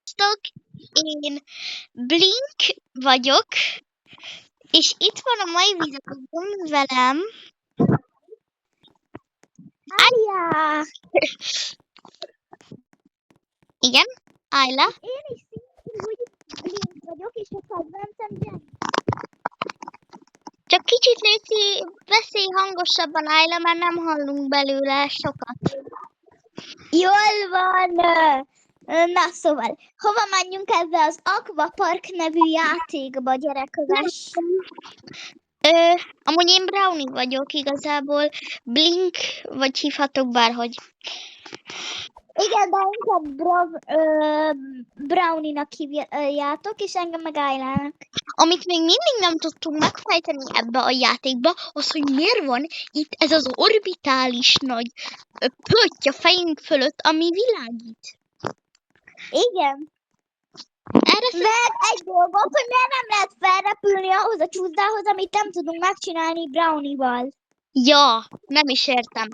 Sziasztok! Én Blink vagyok, és itt van a mai videóban velem. Ália! Igen, Ayla. Én is szintén Blink vagyok, és a kedvencem Jenny. Csak kicsit léci, beszélj hangosabban, Ayla, mert nem hallunk belőle sokat. Jól van! Na szóval, hova menjünk ebbe az Aquapark nevű játékba, gyereköves? Amúgy én Brownie vagyok igazából. Blink, vagy hívhatok bárhogy. Igen, de inkább Brownie-nak hívjátok, és engem meg Aylának. Amit még mindig nem tudtunk megfejteni ebbe a játékba, az, hogy miért van itt ez az orbitális nagy pötty a fejünk fölött, ami világít. Igen. Erre Meg egy dolgot, hogy miért nem lehet felrepülni ahhoz a csúszdához, amit nem tudunk megcsinálni Brownie-val. Ja, nem is értem.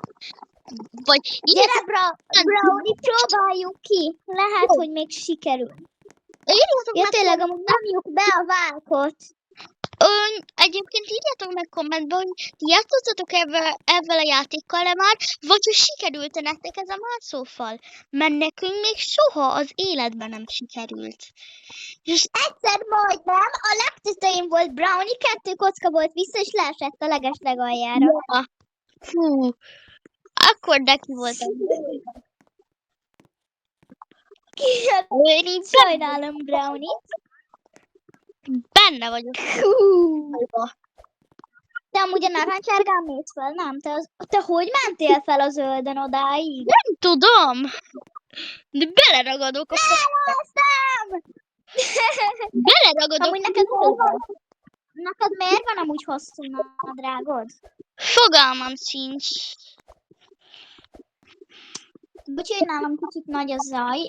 Vagy Gyere, Brownie, próbáljuk ki. Lehet, hogy még sikerül. Ja, tényleg, amúgy nyomjuk be a válkot. Egyébként írjátok meg kommentben, hogy ti játszottatok ezzel a játékkal már, vagy hogy sikerült nektek ez a mászófal? Mert nekünk még soha az életben nem sikerült. És egyszer majdnem, a legtetején volt Brownie, 2 kocka volt vissza, és leesett a legeslegaljára. Ja. Fú, akkor neki voltam. Én így Sajnálom Brownie. benne vagyok. Te amúgy a narancsárgán mész fel, nem? Te hogy mentél fel a zöldön odáig? Nem tudom. De beleragadok a Elhoztam! beleragadok. Amúgy neked miért van amúgy hosszú nadrágod? Fogalmam sincs. Bocsi, hogy nálam kicsit nagy a zaj.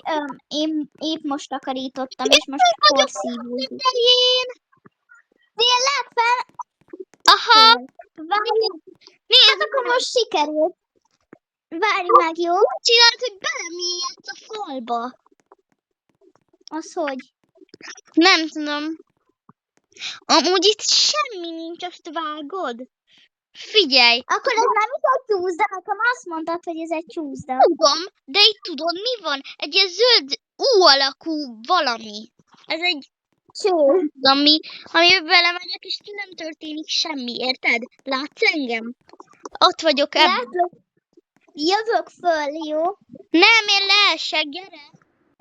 Én épp most takarítottam, és most porszívódik. Tényleg fel? Aha. Nézd, hát akkor most sikerült. Várj meg, jó? Úgy csinált, hogy belemélyedsz a falba. Az hogy? Nem tudom. Amúgy itt semmi nincs, azt vágod. Figyelj. Akkor ez nem is egy csúszda, nekem azt mondtad, hogy ez egy csúszda. Tudom, de itt tudod mi van? Egy ilyen zöld U alakú valami. Ez egy Cső. amiben belemegyek, és nem történik semmi, érted? Látsz engem? Ott vagyok ebben. Látlak. Jövök föl, jó? Nem, én leesek, gyere.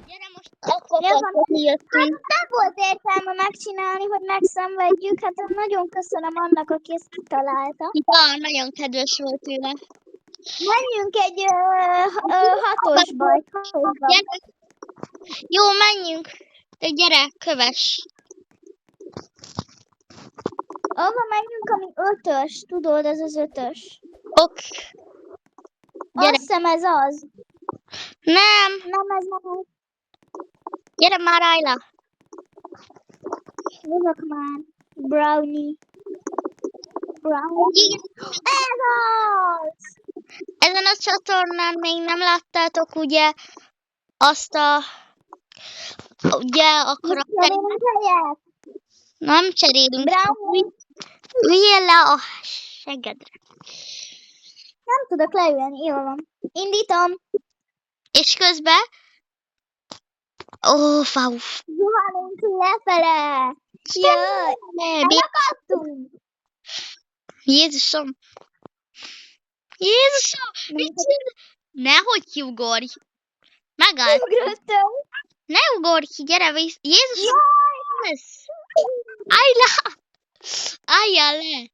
Gyere most, akkor jöttünk. Hát nem volt értelme megcsinálni, hogy megszenvedjük. Hát nagyon köszönöm annak, aki ezt kitalálta. Ja, nagyon kedves volt tőle. Menjünk egy hatosba. Gyere. Jó, menjünk. De gyere, kövess. Ahova menjünk, ami 5-ös, tudod, ez az 5-ös. Ok. Gyere. Azt hiszem ez az. Nem. Nem, ez nem az. Gyere már, Ayla. Jövök már. Brownie. Brownie. Ez az! Ezen a csatornán még nem láttátok, ugye, azt a... Ugye, a karakter... Nem cserélünk. Brownie. Üljél le a segedre. Nem tudok leülni, jól van. Indítom. És közben... Ó, fáuf. Zuhanunk lefele. Jöjj. Elakadtunk. Jézusom. Jézusom! Mit csinál? Nehogy kiugorj. Megállt. Ugrottam. Ne ugorj ki, gyere vissza. Jézusom! Jaj. Ez. Ayla! Álljál le!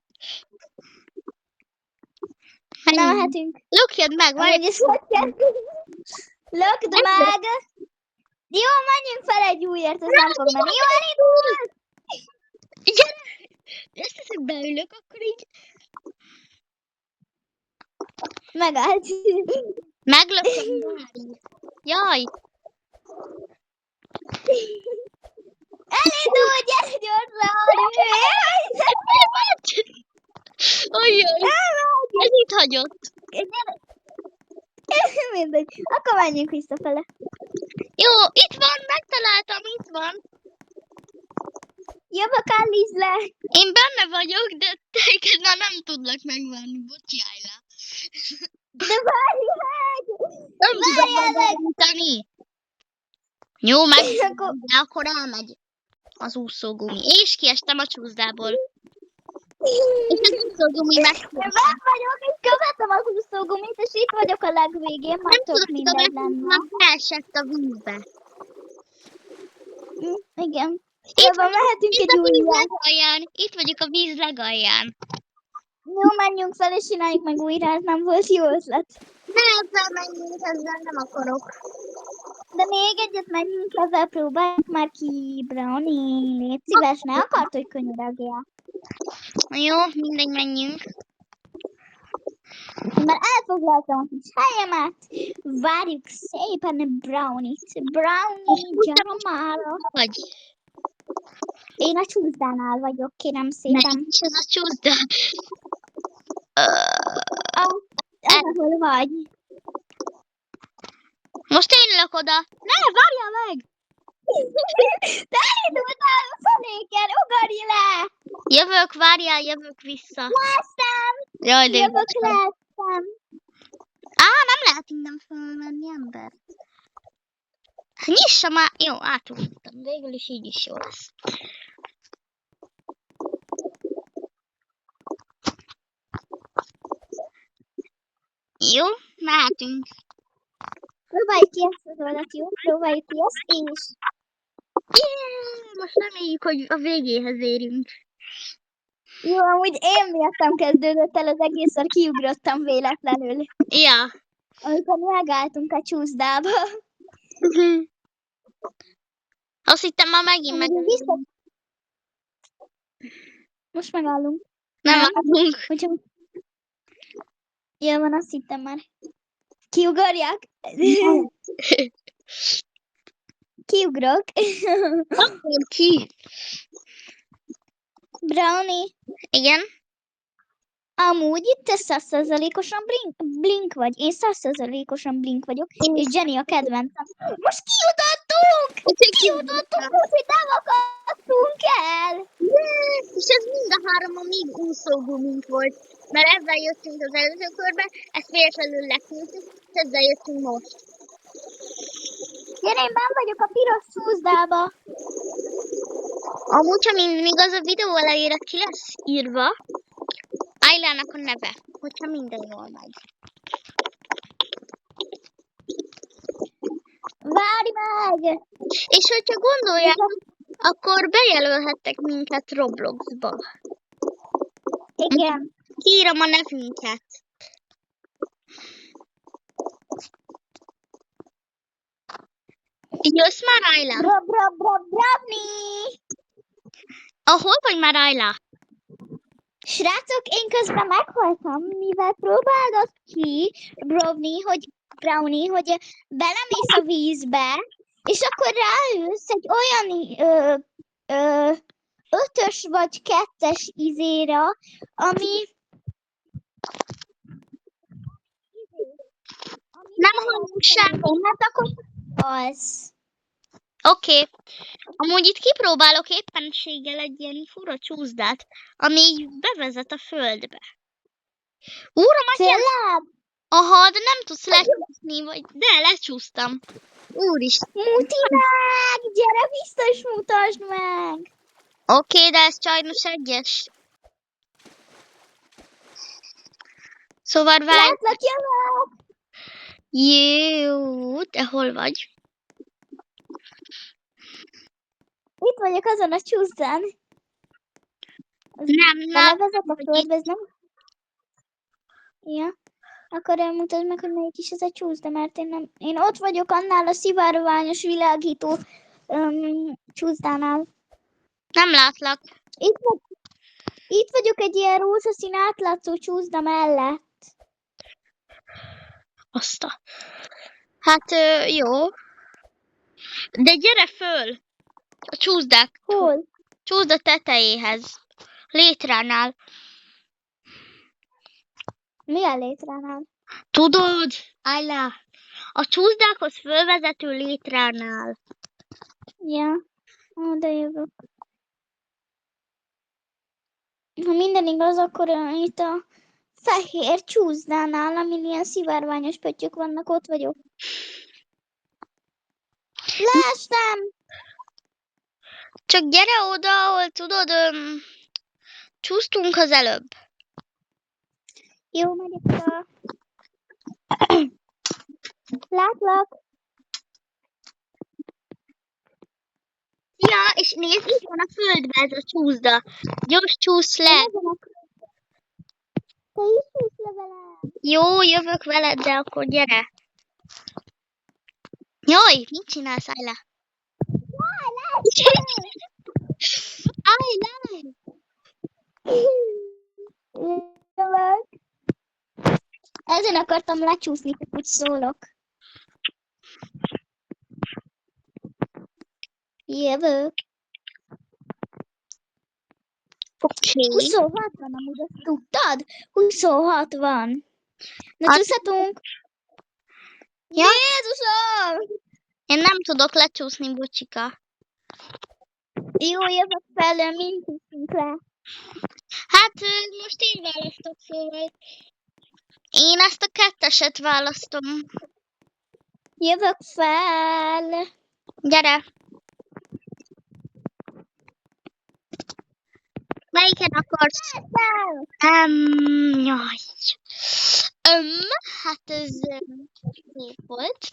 Nem mehetünk. Lukjad meg, várj! Lökd meg! Jó, menjünk fel egy újért, ez nem fog menni. Jó, elindult! Gyere! Ezt hiszem beülök, akkor így... Megállt. Meglököm már. Jaj! Elindul, gyere gyorsan! Ajjaj! Ez itt hagyott. Mindegy. Akkor menjünk visszafele. Jó, itt van, megtaláltam. van. Jövök, Alice le. Én benne vagyok, de téged már nem tudlak megvárni. Bocsiáj le. De várj meg! Nem tudom Várjál meg! megvárni. Jó, meg, Akkor- de akkor elmegy az úszógumi. És kiestem a csúszdából. És az úszógumi Én megfogta. benn vagyok, és követem az úszógumit, és itt vagyok a legvégén, már Nem több tudok minden lenne. már beesett a vízbe. Igen. Itt Szóval mehetünk Itt egy a víz újra. legalján. Itt vagyok a víz legalján. Jó, menjünk fel, és csináljuk meg újra, ez nem volt jó ötlet. Ne ezzel menjünk, ezzel nem akarok. De még egyet menjünk, ezzel próbáljuk már ki, Brownie. Légy szíves, ne akart, hogy könyörögjél. Jó, mindegy, menjünk. Én már elfoglaltam a kis helyemet. Várjuk szépen Brownie-t. Brownie, gyere már. Vagy. Én a csúszdánál vagyok, kérem szépen. Melyik is ez a csúszda? Ahol vagy. Most én ülök oda. Ne, várjál meg! Te elindultál a fenéken, ugorj le! Jövök, várjál, jövök vissza. Láttam! Jaj, de Jövök, láttam. nem lehet innen fölmenni, ember. Nyissa már. Jó, átúsztam. Végül is így is jó lesz. Jó, mehetünk. Próbáljuk ki ezt az oldalt, jó? Próbáljuk ki ezt, és... Most reméljük, hogy a végéhez érünk. Jó, amúgy én miattam kezdődött el az egész, szor kiugrottam véletlenül. Ja. Amikor megálltunk a csúszdába. Azt hittem már megint meg. Amúgy vissza- Most megállunk. Nem Nem. állunk. Hogyha... Jó van, azt hittem már. Kiugorjak? Kiugrok. Akkor ki? Brownie, Igen? amúgy itt te 100%-osan blink vagy. Én 100%-osan blink vagyok, és Jenny a kedvencem. Most kijutottunk! Kijutottunk, hogy nem akadtunk el! És ez mind a három a mi úszógumink volt. Mert ezzel jöttünk az előző körbe, ezt véletlenül leküldtük, és ezzel jöttünk most. Gyere, én benn vagyok a piros csúszdába. Amúgy, ha még az a videó elejére ki lesz írva, Aylának a neve, hogyha minden jól megy. Várj meg! És hogyha gondoljátok, akkor bejelölhettek minket Robloxba. Igen. Kiírom a nevünket. Jössz már, Ayla? Brownie! Ahol vagy már, Ayla? Srácok, én közben meghaltam, mivel próbálod ki, Brownie, hogy belemész a vízbe, és akkor ráülsz egy olyan 5-ös vagy 2-es izéra, ami Nem hallunk semmit. hát akkor az. Oké. Amúgy itt kipróbálok éppenséggel egy ilyen fura csúszdát, ami így bevezet a földbe. Úram, atyám! Tényleg? Aha, de nem tudsz lecsúszni, vagy... De, lecsúsztam. Úristen. Muti meg! Gyere, biztos mutasd meg! Oké, de ez sajnos egyes. Szóval várj. Látlak, jövök! Jó, de hol vagy? Itt vagyok azon a csúszán. Nem, Belevezet a vagy földbe, ez nem? Ja. Akkor elmutasd meg, hogy melyik is ez a csúszda, mert én ott vagyok annál a szivárványos világító csúszdánál. nem látlak. Itt vagyok egy ilyen rózsaszín átlátszó csúszda mellett. Azt a... Hát, jó. De gyere föl! A csúszdák. Hol? Csúszda tetejéhez. Létránál. Mi a létránál? Tudod, Ayla, a csúszdákhoz fölvezető létránál. Ja. De jövök. Ha minden igaz, akkor itt a fehér csúszdánál, amin ilyen szivárványos pöttyök vannak, ott vagyok. Leestem! Csak gyere oda, ahol tudod, csúsztunk az előbb. Jó, megyek oda. Látlak. Ja, és nézd, itt van a földbe ez a csúszda. Gyors csúsz le. Te is csúsz le velem. Jó, jövök veled, de akkor gyere. Jaj, mit csinálsz, Ayla? Jaj, leestem! Ayla! Jövök. Ezen akartam lecsúszni, hogy szólok. Jövök. Oké. 26 van amúgy, azt tudtad? 26 van. Na csúszhatunk. Ja? Jézusom! Én nem tudok lecsúszni, bocsika. Jó, jövök fel, mint csúszunk le. Hát most én választok, szóval. Én ezt a ketteset választom. Jövök fel. Gyere. Melyiken akarsz? Fel. Jaj. Hát ez szép volt.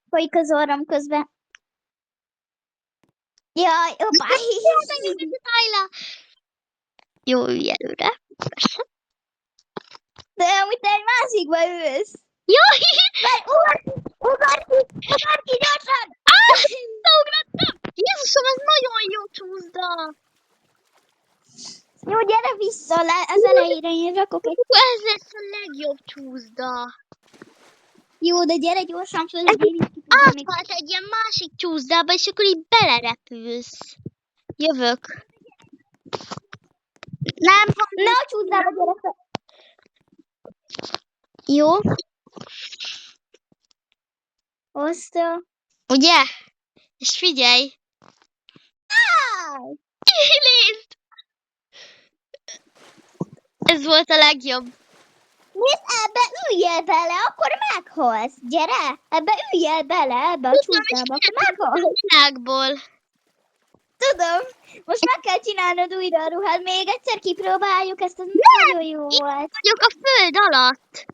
Folyik az orrom közben. Jaj, hoppá! Ayla. Jó, ülj előre. Persze. De amúgy te egy másikba ülsz. Jaj! Ugarj ki, gyorsan! Ugrottam! Jézusom, ez nagyon jó csúszda! Jó, gyere vissza, az elejére én rakok egy... Ez lesz a legjobb csúszda. Jó, de gyere gyorsan föl, hogy én is ki tudjam még. Átvált egy ilyen másik csúszdába, és akkor így belerepülsz. Jövök. Nem van. Ne a csúszdába gyere fel. Jó. Oszta. Ugye? És figyelj. Áj! Nézd! Ez volt a legjobb. Nézd, ebbe üljél bele, akkor meghalsz. Gyere, ebbe üljél bele, ebbe a csúszdába, akkor meghalsz. A világból. Tudom, most meg kell csinálnod újra a ruhád, még egyszer kipróbáljuk, ezt az nagyon jó volt. Vagyok a föld alatt.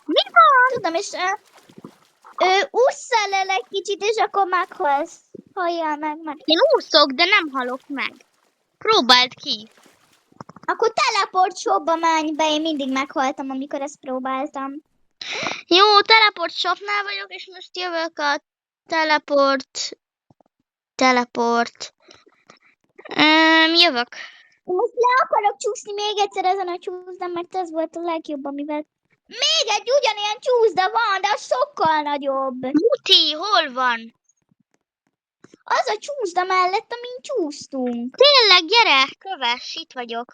Mi van? Tudom, és ússzál el egy kicsit, és akkor meghalsz. Halljál meg. Én úszok, de nem halok meg. Próbáld ki. Akkor teleport shopba menj be, én mindig meghaltam, amikor ezt próbáltam. Jó, teleport shopnál vagyok, és most jövök a teleport. Jövök. Most le akarok csúszni még egyszer ezen a csúszdán, mert ez volt a legjobb, amivel... Még egy ugyanilyen csúszda van, de az sokkal nagyobb. Muti, hol van? Az a csúszda mellett, amin csúsztunk. Tényleg, gyere, kövess, itt vagyok.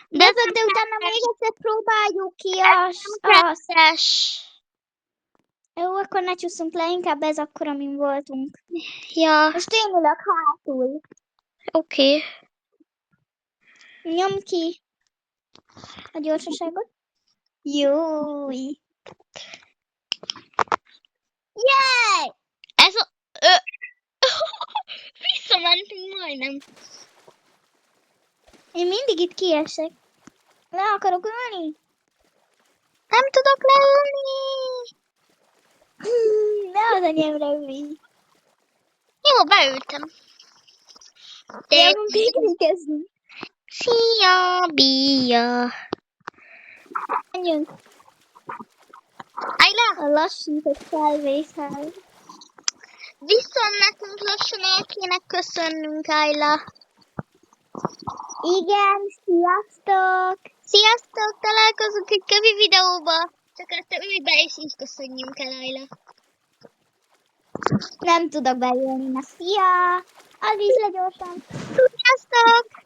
De utána még egyszer próbáljuk ki azt. Kettes. Jó, akkor ne csúszunk le, inkább ez akkor, amin voltunk. Ja, Most én ülök hátul. oké. Nyomd ki a gyorsaságot. Jói. Jaj! Ez a... Visszamentünk majdnem. Én mindig itt kiesek. Le akarok ülni? Nem tudok leülni. Ne az enyémre ülj. Jó, beültem. De van piknikezni. Szia, Bia. Menjünk Ayla, a lassított felvétel. viszont nekünk lassan el kéne köszönnünk, Ayla. Igen, sziasztok! Sziasztok, találkozunk egy kövi videóba. Csak aztán ülj be és így köszönjünk el, Ayla. Nem tudok beülni, na szia! Az is le gyorsan. Sziasztok!